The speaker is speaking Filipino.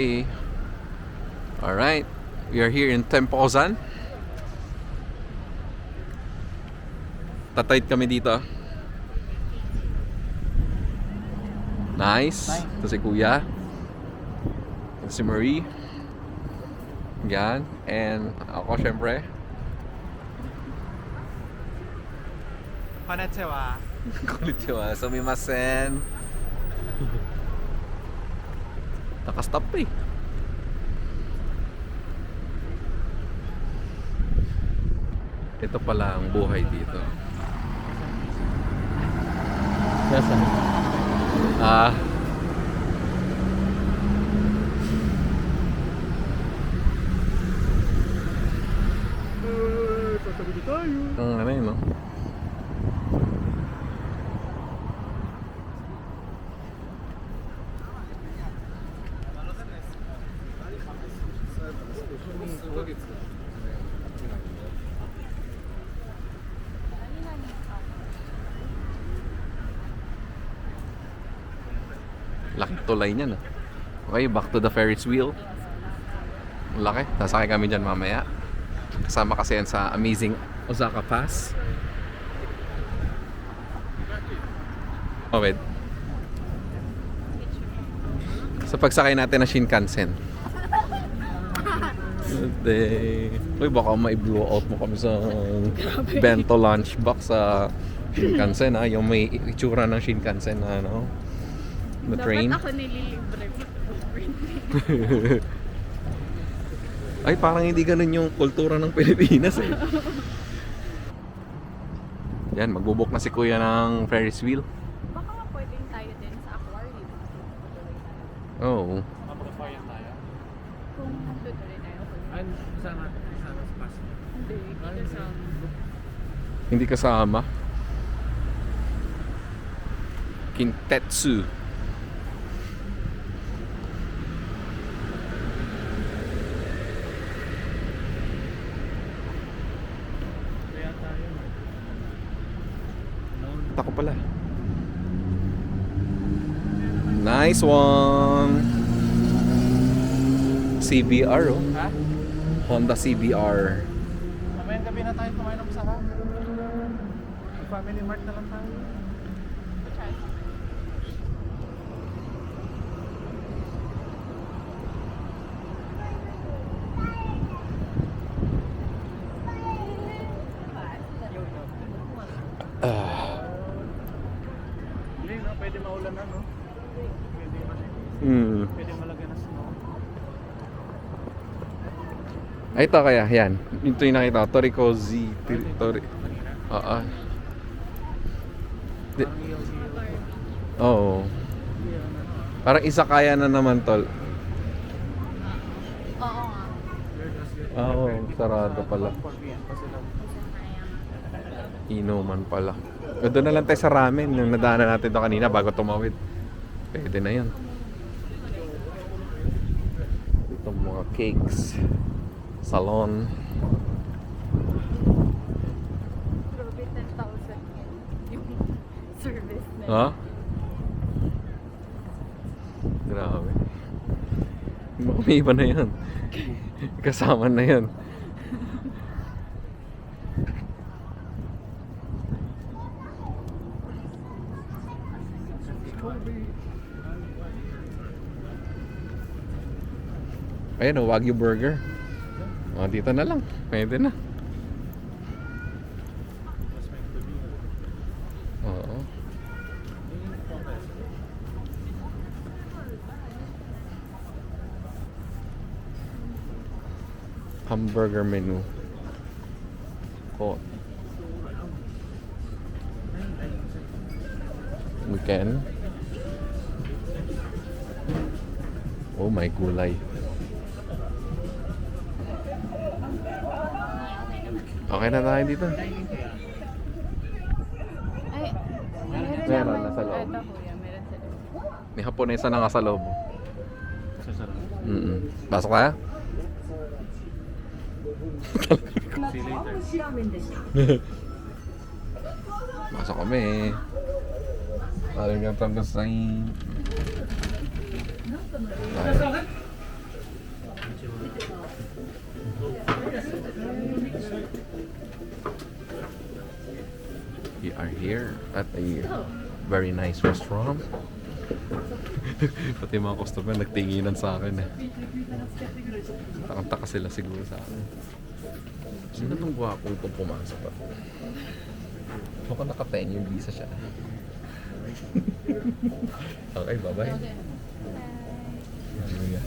Okay. Alright, we are here in Tempozan. Tatayid kami dito. Nice. Ito si Kuya. Ito si Marie. Yan. And ako syempre. Konnichiwa. Konnichiwa. Sumimasen. Nakastop eh. Ito pala ang buhay dito. Yes, Ah. sasabi tayo. Ano yun, no? Laking tulay niyan, ah. Okay, back to the Ferris wheel. Ang laki. Sasakay kami dyan mamaya. Kasama kasi yan sa amazing Osaka Pass. Oh, wait. Sa pagsakay natin ng Shinkansen. Uy, baka mai-blow out mo kami sa bento lunchbox sa Shinkansen, ha? Yung may itsura ng Shinkansen na, ano, na train. Dapat ako nililibre. Ay, parang hindi ganun yung kultura ng Pilipinas, eh. Yan, magbubuk na si Kuya ng Ferris wheel. Baka nga pwedeng tayo din sa aquarium. Oo. Mapag-fire tayo. Kung tutuloy tayo. Ay, sana sa pass. Hindi, kasi Hindi kasama. Kintetsu. Kaya tayo. Ako pala. Nice one. CBR, oh. Ha? Honda CBR. Mamayang gabi na tayo kumain ng masarap. Family Mart na lang tayo. Hindi, no? Pwede maulan na, no? Pwede malagyan na snow. Ay, ito kaya, yan. Ito yung nakita ko. Toriko Z. Tori. Oo. Di- Parang iyaw-iyaw. Oo. Iyaw na, no? Parang isa kaya na naman, tol. Oo nga. Oo, sarado pala. 4 PM pa sila. Inuman pala. Doon na lang tayo sa ramen. Yung nadaanan natin ito kanina bago tumawid. Pwede na yan. Itong mga cakes. Salon. Grabe, 10,000 yan. Yung service na. Ha? Grabe. May iba na yan. Kasama na yan. Ayan o, Wagyu Burger. O, dito na lang. Pwede na. Oo. Hamburger menu. Ko. We can. Oh, may gulay. Okay na tayo dito. Ay, meron Meron naman. na sa loob. Ito kuya, meron sa loob. May Haponesa na nga sa loob. Sasarap. Pasok tayo? See you later. Pasok kami. Parang yung tanggas na We are here at a very nice restaurant. Pati mga customer nagtinginan sa akin eh. Takang-taka sila siguro sa akin. Sino itong guwapong itong pumasok pa? Mukhang naka-10 yung visa siya. Okay, bye-bye. Hallelujah.